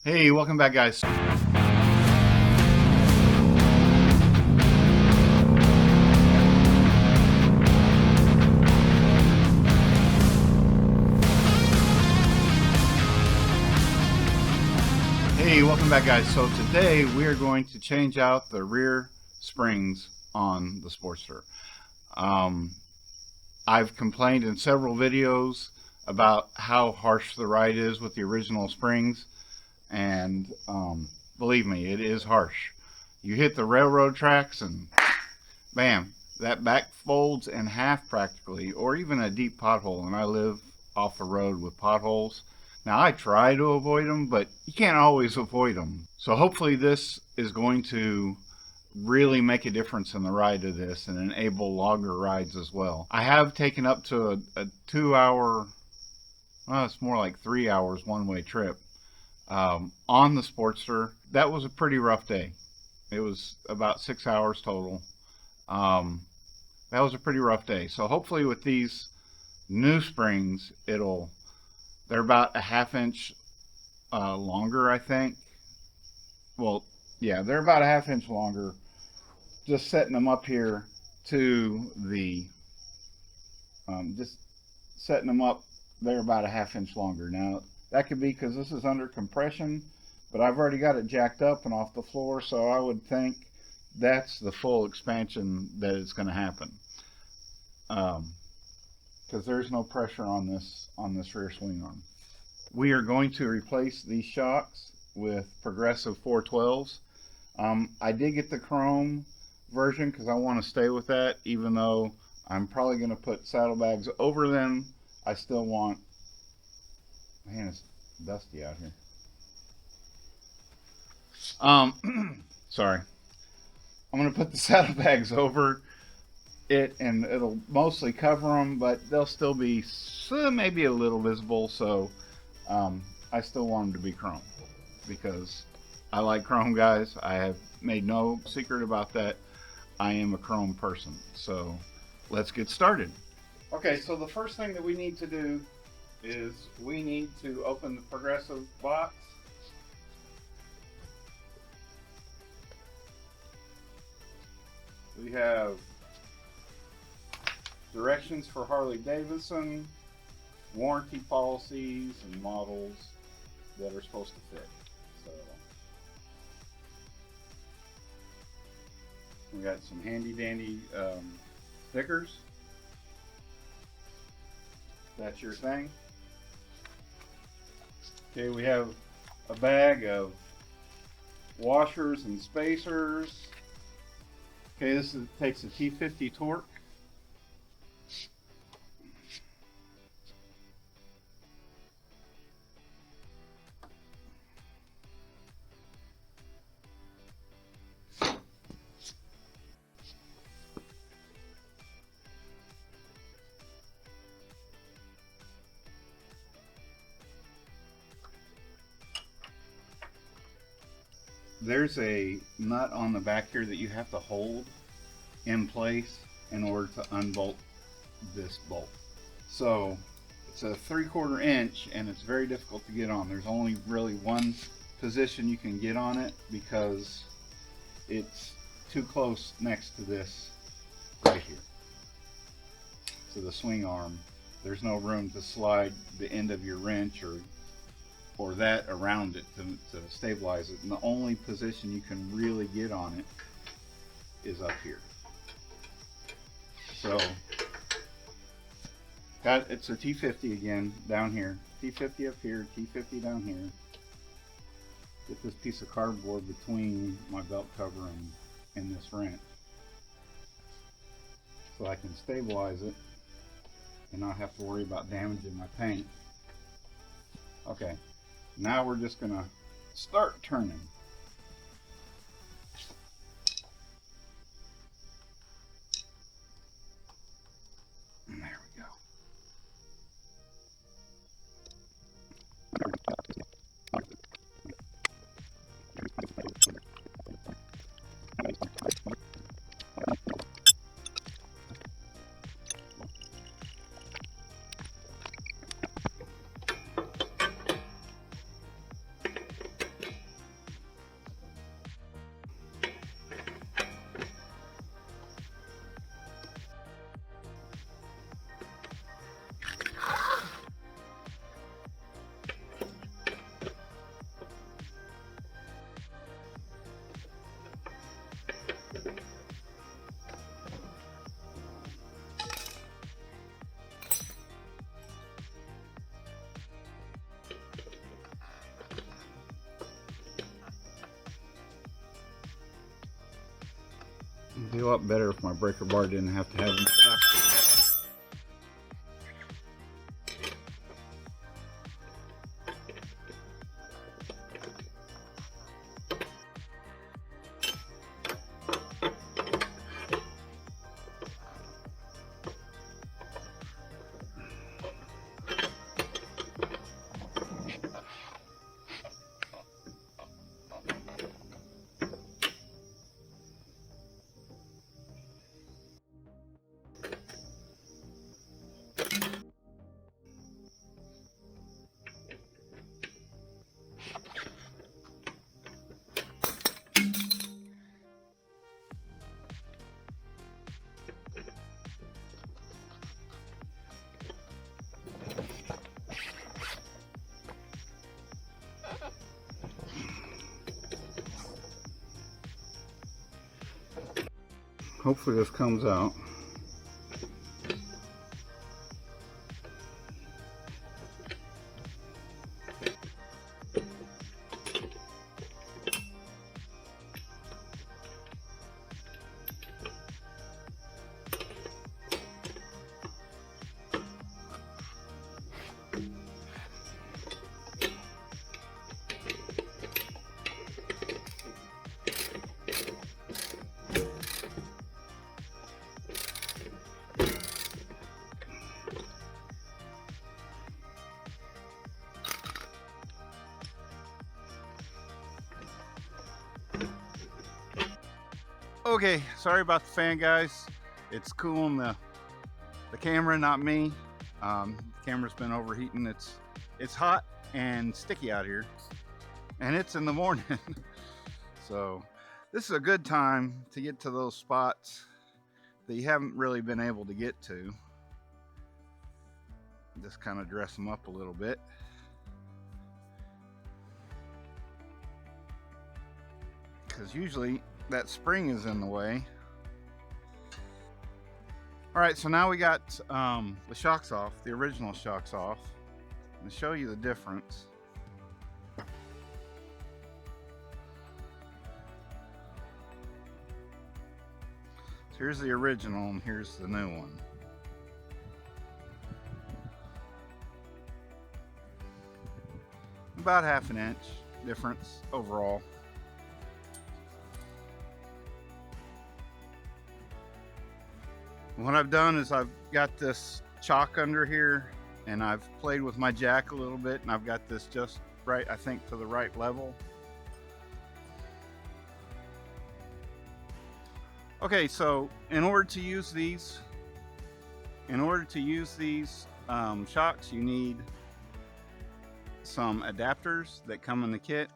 Hey, welcome back, guys. Hey, welcome back, guys. So today we are going to change out the rear springs on the Sportster. I've complained in several videos about how harsh the ride is with the original springs, and believe me, it is harsh. You hit the railroad tracks and bam, that back folds in half practically, or even a deep pothole, and I live off the road with potholes. Now I try to avoid them, but you can't always avoid them. So hopefully this is going to really make a difference in the ride of this and enable longer rides as well. I have taken up to a 2 hour, well, it's more like 3 hours one-way trip on the Sportster. That was a pretty rough day. It was about 6 hours total. That was a pretty rough day. So hopefully with these new springs, they're about a ½ inch longer, I think. Well, yeah, they're about a ½ inch longer. Just setting them up here to the, just setting them up, they're about a ½ inch longer. Now, that could be because this is under compression, but I've already got it jacked up and off the floor, so I would think that's the full expansion that is going to happen. Because there's no pressure on this rear swing arm. We are going to replace these shocks with progressive 412s. I did get the chrome version because I want to stay with that, even though I'm probably going to put saddlebags over them. I still want, man, it's dusty out here. Sorry. I'm going to put the saddlebags over it, and it'll mostly cover them, but they'll still be maybe a little visible. So I still want them to be chrome because I like chrome, guys. I have made no secret about that. I am a chrome person. So let's get started. Okay, so the first thing that we need to do is we need to open the progressive box. We have directions for Harley-Davidson, warranty policies, and models that are supposed to fit. So we got some handy dandy stickers. That's your thing. Okay, we have a bag of washers and spacers. Okay, this takes a T50 torque. There's a nut on the back here that you have to hold in place in order to unbolt this bolt. So it's a 3/4 inch and it's very difficult to get on. There's only really one position you can get on it because it's too close next to this right here, to the swing arm. There's no room to slide the end of your wrench or that around it to stabilize it. And the only position you can really get on it is up here. So it's a T50 again down here, T50 up here, T50 down here. Get this piece of cardboard between my belt cover and this wrench so I can stabilize it and not have to worry about damaging my paint. Okay, now we're just gonna start turning. And there we go. be a lot better if my breaker bar didn't have to have them stacked. Hopefully this comes out. Okay, sorry about the fan, guys. It's cooling the camera, not me. The camera's been overheating. It's hot and sticky out here, and it's in the morning. So this is a good time to get to those spots that you haven't really been able to get to. Just kind of dress them up a little bit. Because usually that spring is in the way. All right, so now we got the shocks off, the original shocks off. I'm gonna show you the difference. So here's the original and here's the new one. About ½ inch difference overall. What I've done is I've got this chalk under here and I've played with my jack a little bit, and I've got this just right, I think, to the right level. Okay, so in order to use these shocks, you need some adapters that come in the kit.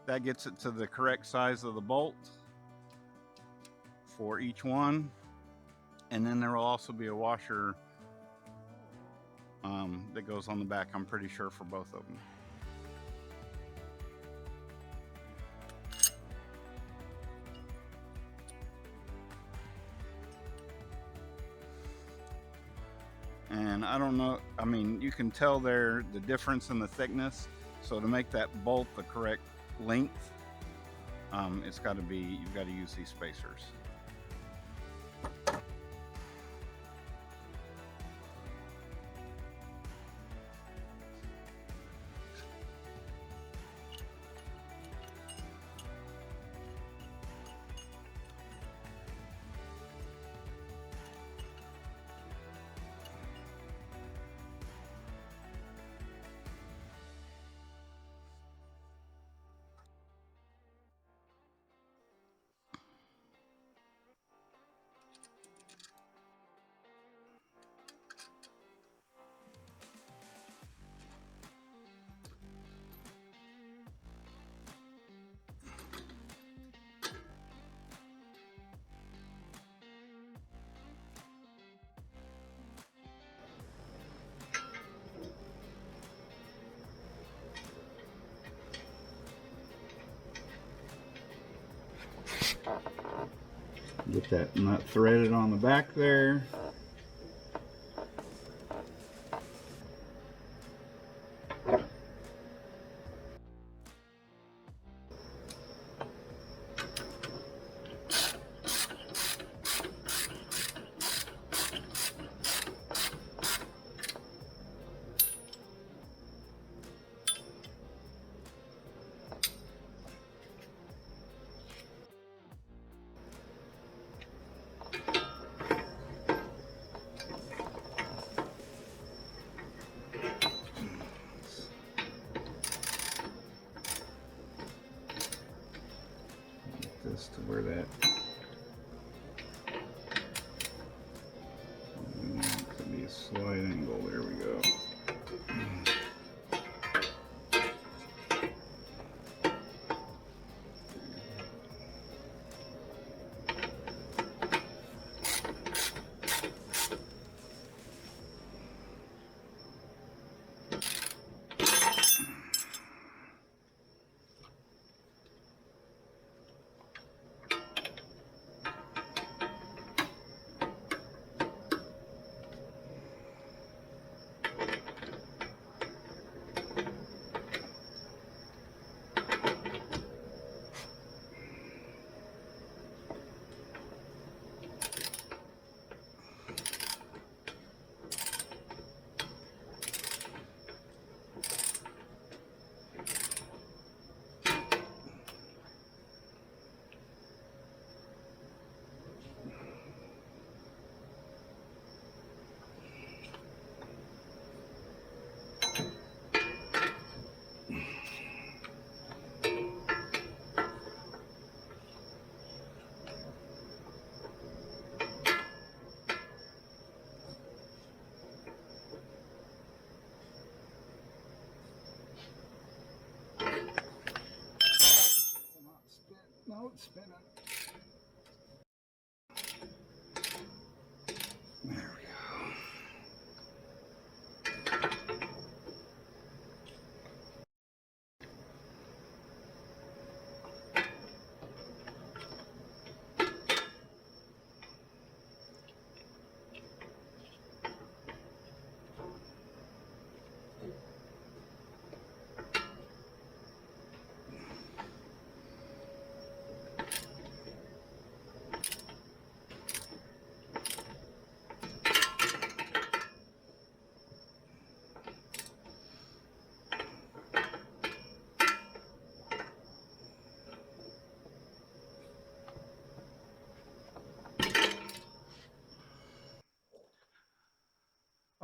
That gets it to the correct size of the bolt for each one. And then there will also be a washer that goes on the back, I'm pretty sure, for both of them. And I don't know, I mean, you can tell there the difference in the thickness. So to make that bolt the correct length, it's got to be, you've got to use these spacers. Get that nut threaded on the back there. this to where that could be a slight angle. There we go. No, it's spinning. There we go.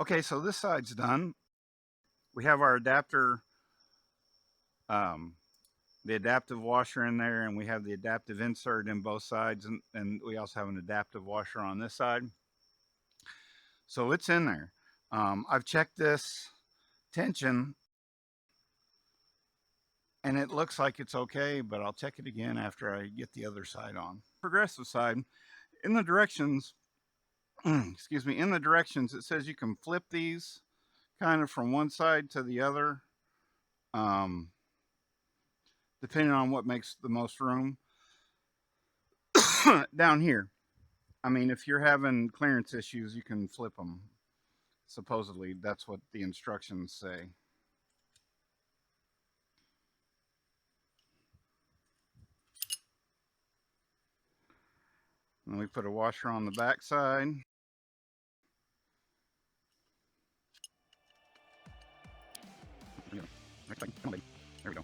Okay, so this side's done. We have our adapter, the adaptive washer in there, and we have the adaptive insert in both sides, and we also have an adaptive washer on this side. So it's in there. I've checked this tension, and it looks like it's okay, but I'll check it again after I get the other side on. Progressive side, in the directions, excuse me, in the directions, it says you can flip these kind of from one side to the other, depending on what makes the most room. Down here, I mean, if you're having clearance issues, you can flip them. Supposedly, that's what the instructions say. And we put a washer on the back side. There we go.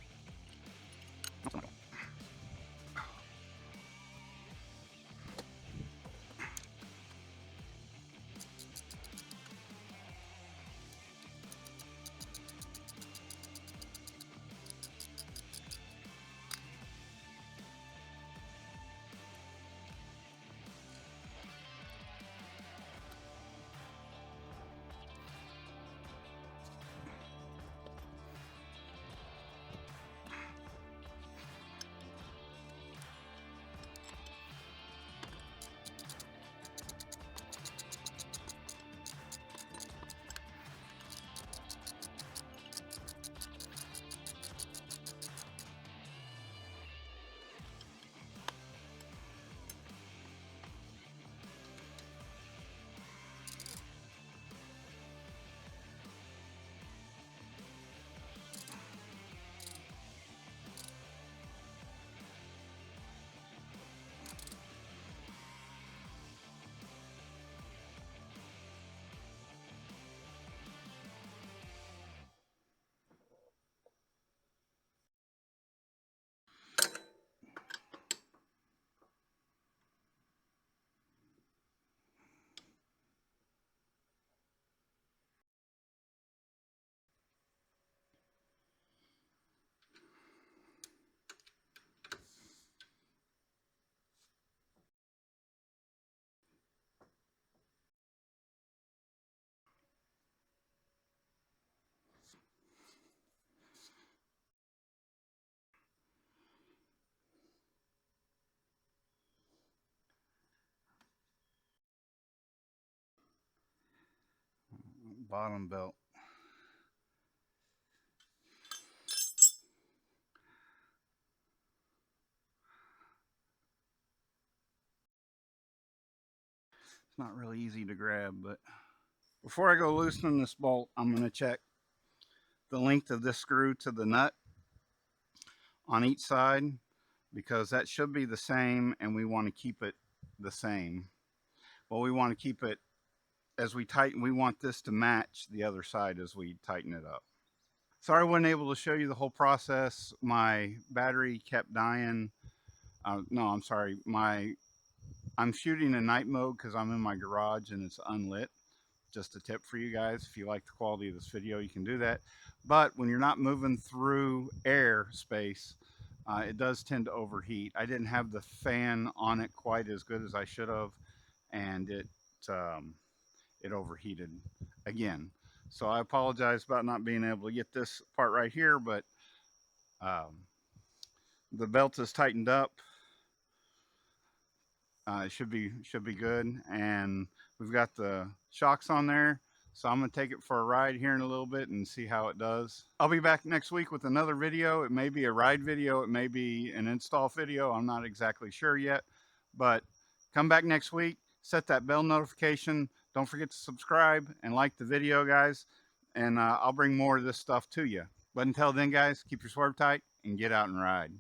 bottom belt. It's not really easy to grab, but before I go loosening this bolt, I'm going to check the length of this screw to the nut on each side, because that should be the same and we want to keep it the same. Well, we want to keep it as we tighten, we want this to match the other side as we tighten it up. Sorry I wasn't able to show you the whole process. My battery kept dying. No, I'm sorry. I'm shooting in night mode because I'm in my garage and it's unlit. Just a tip for you guys. If you like the quality of this video, you can do that. But when you're not moving through air space, it does tend to overheat. I didn't have the fan on it quite as good as I should have, and it overheated again. So I apologize about not being able to get this part right here, but the belt is tightened up. It should be good, and we've got the shocks on there. So I'm going to take it for a ride here in a little bit and see how it does. I'll be back next week with another video. It may be a ride video. It may be an install video. I'm not exactly sure yet. But come back next week. Set that bell notification. Don't forget to subscribe and like the video, guys. And I'll bring more of this stuff to you. But until then, guys, keep your swerve tight and get out and ride.